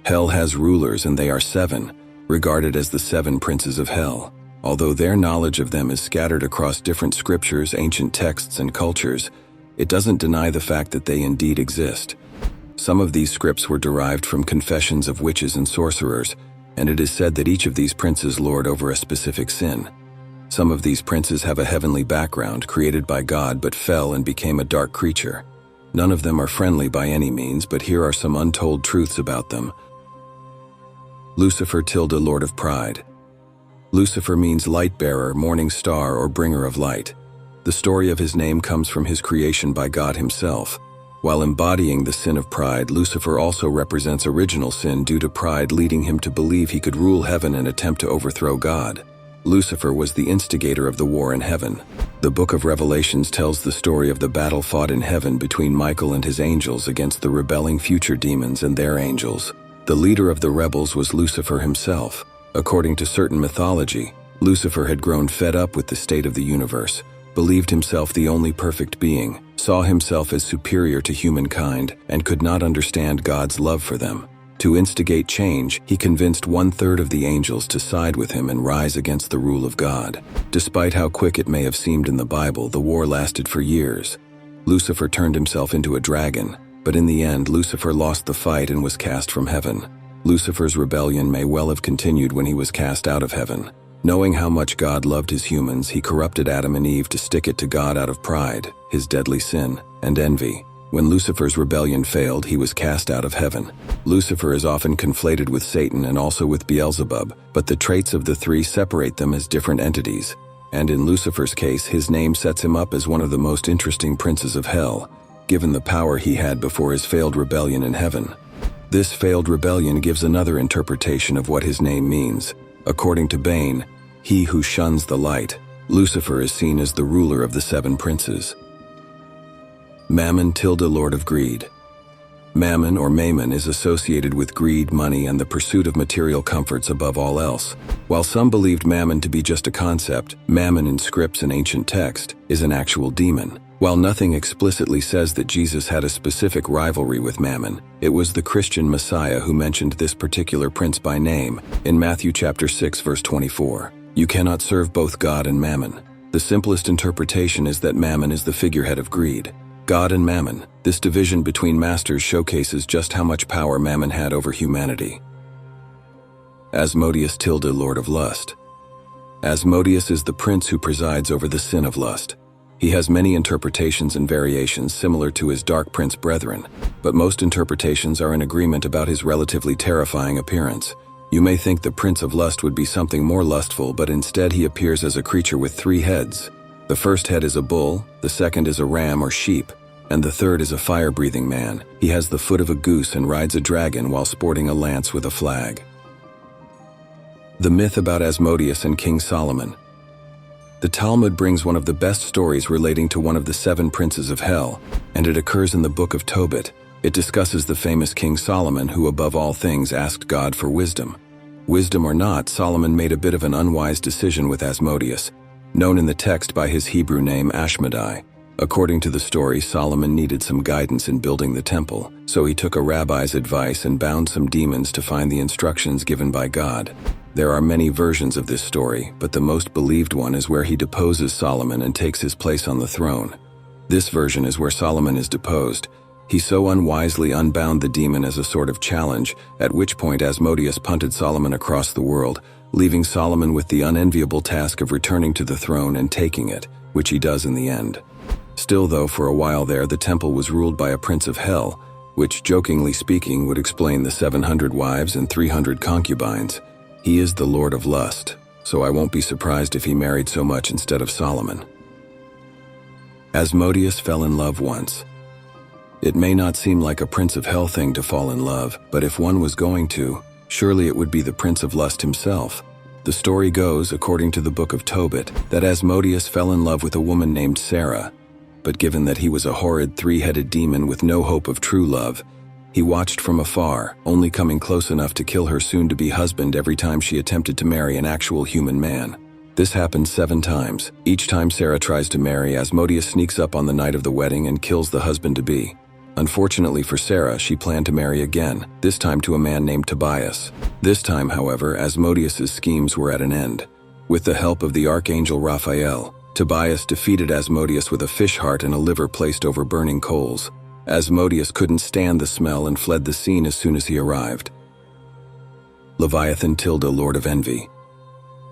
Hell has rulers, and they are 7, regarded as the 7 princes of hell. Although their knowledge of them is scattered across different scriptures, ancient texts, and cultures, it doesn't deny the fact that they indeed exist. Some of these scripts were derived from confessions of witches and sorcerers, and it is said that each of these princes lord over a specific sin. Some of these princes have a heavenly background, created by God, but fell and became a dark creature. None of them are friendly by any means, but here are some untold truths about them. Lucifer, Lord of Pride. Lucifer means light-bearer, morning star, or bringer of light. The story of his name comes from his creation by God himself. While embodying the sin of pride, Lucifer also represents original sin due to pride leading him to believe he could rule heaven and attempt to overthrow God. Lucifer was the instigator of the war in heaven. The book of Revelations tells the story of the battle fought in heaven between Michael and his angels against the rebelling future demons and their angels. The leader of the rebels was Lucifer himself. According to certain mythology, Lucifer had grown fed up with the state of the universe, believed himself the only perfect being, saw himself as superior to humankind, and could not understand God's love for them. To instigate change, he convinced 1/3 of the angels to side with him and rise against the rule of God. Despite how quick it may have seemed in the Bible, the war lasted for years. Lucifer turned himself into a dragon, but in the end, Lucifer lost the fight and was cast from heaven. Lucifer's rebellion may well have continued when he was cast out of heaven. Knowing how much God loved his humans, he corrupted Adam and Eve to stick it to God out of pride, his deadly sin, and envy. When Lucifer's rebellion failed, he was cast out of heaven. Lucifer is often conflated with Satan and also with Beelzebub, but the traits of the three separate them as different entities. And in Lucifer's case, his name sets him up as one of the most interesting princes of hell, given the power he had before his failed rebellion in heaven. This failed rebellion gives another interpretation of what his name means. According to Bain, he who shuns the light, Lucifer is seen as the ruler of the 7 princes. Mammon, Lord of Greed. Mammon or Mammon is associated with greed, money, and the pursuit of material comforts above all else. While some believed Mammon to be just a concept, Mammon in scripts and ancient text is an actual demon. While nothing explicitly says that Jesus had a specific rivalry with Mammon, it was the Christian Messiah who mentioned this particular prince by name in Matthew chapter 6 verse 24. You cannot serve both God and Mammon. The simplest interpretation is that Mammon is the figurehead of greed. God and Mammon, this division between masters showcases just how much power Mammon had over humanity. Asmodeus, Lord of Lust. Asmodeus is the prince who presides over the sin of lust. He has many interpretations and variations similar to his dark prince brethren, but most interpretations are in agreement about his relatively terrifying appearance. You may think the prince of lust would be something more lustful, but instead he appears as a creature with 3 heads. The first head is a bull, the second is a ram or sheep, and the third is a fire-breathing man. He has the foot of a goose and rides a dragon while sporting a lance with a flag. The myth about Asmodeus and King Solomon. The Talmud brings one of the best stories relating to one of the 7 princes of hell, and it occurs in the book of Tobit. It discusses the famous King Solomon who above all things asked God for wisdom. Wisdom or not, Solomon made a bit of an unwise decision with Asmodeus, known in the text by his Hebrew name Ashmedai. According to the story, Solomon needed some guidance in building the temple, so he took a rabbi's advice and bound some demons to find the instructions given by God. There are many versions of this story, but the most believed one is where he deposes Solomon and takes his place on the throne. This version is where Solomon is deposed. He so unwisely unbound the demon as a sort of challenge, at which point Asmodeus punted Solomon across the world, leaving Solomon with the unenviable task of returning to the throne and taking it, which he does in the end. Still though, for a while there, the temple was ruled by a prince of hell, which, jokingly speaking, would explain the 700 wives and 300 concubines. He is the Lord of Lust, so I won't be surprised if he married so much instead of Solomon. Asmodeus fell in love once. It may not seem like a prince of hell thing to fall in love, but if one was going to, surely it would be the prince of lust himself. The story goes, according to the book of Tobit, that Asmodeus fell in love with a woman named Sarah, but given that he was a horrid 3-headed demon with no hope of true love, he watched from afar, only coming close enough to kill her soon-to-be husband every time she attempted to marry an actual human man. This happened 7 times. Each time Sarah tries to marry, Asmodeus sneaks up on the night of the wedding and kills the husband-to-be. Unfortunately for Sarah, she planned to marry again, this time to a man named Tobias. This time, however, Asmodeus's schemes were at an end. With the help of the archangel Raphael, Tobias defeated Asmodeus with a fish heart and a liver placed over burning coals. Asmodeus couldn't stand the smell and fled the scene as soon as he arrived. Leviathan tilde Lord of Envy.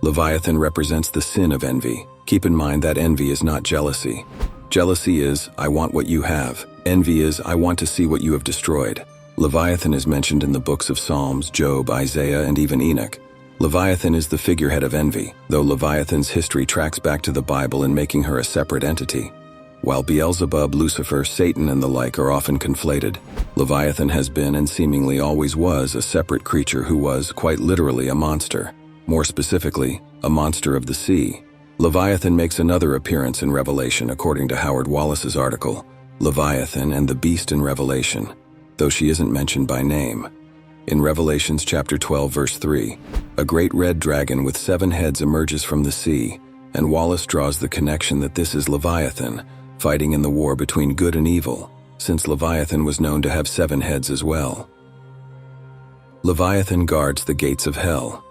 Leviathan represents the sin of envy. Keep in mind that envy is not jealousy. Jealousy is, I want what you have. Envy is, I want to see what you have destroyed. Leviathan is mentioned in the books of Psalms, Job, Isaiah, and even Enoch. Leviathan is the figurehead of envy, though Leviathan's history tracks back to the Bible in making her a separate entity. While Beelzebub, Lucifer, Satan, and the like are often conflated, Leviathan has been and seemingly always was a separate creature who was, quite literally, a monster. More specifically, a monster of the sea. Leviathan makes another appearance in Revelation according to Howard Wallace's article, Leviathan and the Beast in Revelation, though she isn't mentioned by name. In Revelations chapter 12 verse 3, a great red dragon with 7 heads emerges from the sea, and Wallace draws the connection that this is Leviathan, fighting in the war between good and evil, since Leviathan was known to have 7 heads as well. Leviathan guards the gates of hell.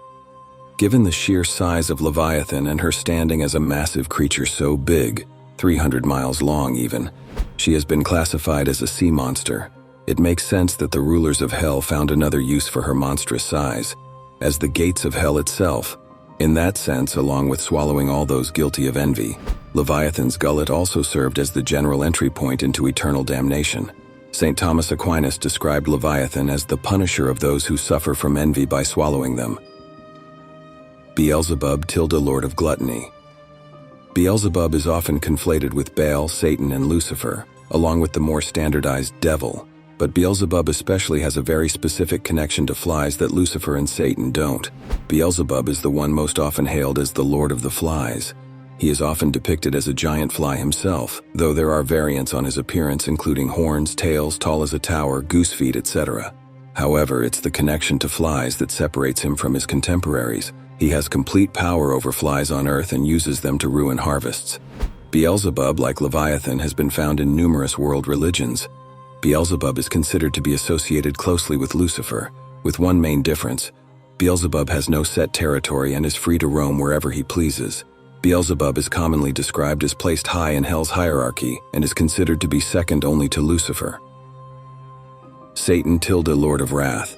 Given the sheer size of Leviathan and her standing as a massive creature so big, 300 miles long even, she has been classified as a sea monster. It makes sense that the rulers of hell found another use for her monstrous size, as the gates of hell itself. In that sense, along with swallowing all those guilty of envy, Leviathan's gullet also served as the general entry point into eternal damnation. St. Thomas Aquinas described Leviathan as the punisher of those who suffer from envy by swallowing them. Beelzebub tilde Lord of Gluttony. Beelzebub is often conflated with Baal, Satan, and Lucifer, along with the more standardized devil, but Beelzebub especially has a very specific connection to flies that Lucifer and Satan don't. Beelzebub is the one most often hailed as the Lord of the Flies. He is often depicted as a giant fly himself, though there are variants on his appearance including horns, tails, tall as a tower, goose feet, etc. However, it's the connection to flies that separates him from his contemporaries. He has complete power over flies on earth and uses them to ruin harvests. Beelzebub, like Leviathan, has been found in numerous world religions. Beelzebub is considered to be associated closely with Lucifer, with one main difference. Beelzebub has no set territory and is free to roam wherever he pleases. Beelzebub is commonly described as placed high in hell's hierarchy and is considered to be second only to Lucifer. Satan tilde Lord of Wrath.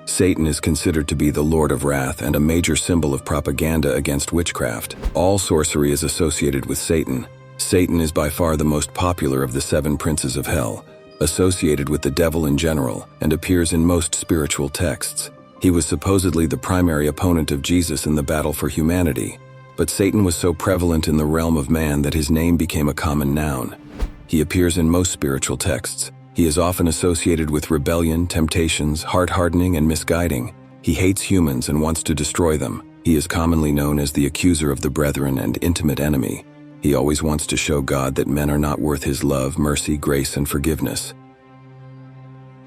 Satan is considered to be the Lord of Wrath and a major symbol of propaganda against witchcraft. All sorcery is associated with Satan. Satan is by far the most popular of the 7 princes of hell, associated with the devil in general, and appears in most spiritual texts. He was supposedly the primary opponent of Jesus in the battle for humanity, but Satan was so prevalent in the realm of man that his name became a common noun. He appears in most spiritual texts. He is often associated with rebellion, temptations, heart-hardening, and misguiding. He hates humans and wants to destroy them. He is commonly known as the accuser of the brethren and intimate enemy. He always wants to show God that men are not worth his love, mercy, grace, and forgiveness.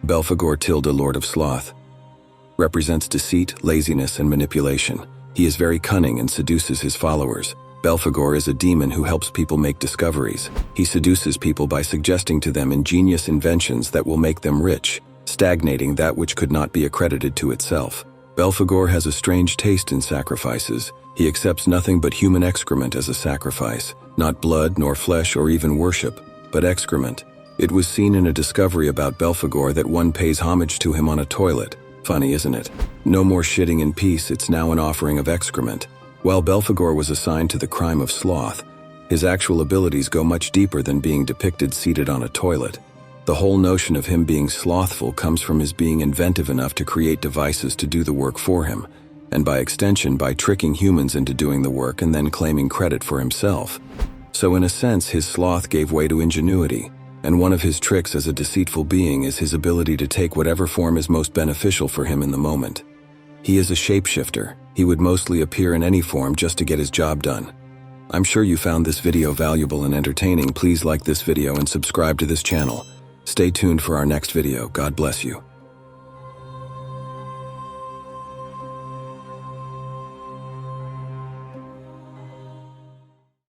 Belphegor tilde Lord of Sloth. Represents deceit, laziness, and manipulation. He is very cunning and seduces his followers. Belphegor is a demon who helps people make discoveries. He seduces people by suggesting to them ingenious inventions that will make them rich, stagnating that which could not be accredited to itself. Belphegor has a strange taste in sacrifices. He accepts nothing but human excrement as a sacrifice, not blood nor flesh or even worship, but excrement. It was seen in a discovery about Belphegor that one pays homage to him on a toilet. Funny, isn't it? No more shitting in peace, it's now an offering of excrement. While Belphegor was assigned to the crime of sloth, his actual abilities go much deeper than being depicted seated on a toilet. The whole notion of him being slothful comes from his being inventive enough to create devices to do the work for him, and by extension by tricking humans into doing the work and then claiming credit for himself. So in a sense, his sloth gave way to ingenuity, and one of his tricks as a deceitful being is his ability to take whatever form is most beneficial for him in the moment. He is a shapeshifter. He would mostly appear in any form just to get his job done. I'm sure you found this video valuable and entertaining. Please like this video and subscribe to this channel. Stay tuned for our next video. God bless you.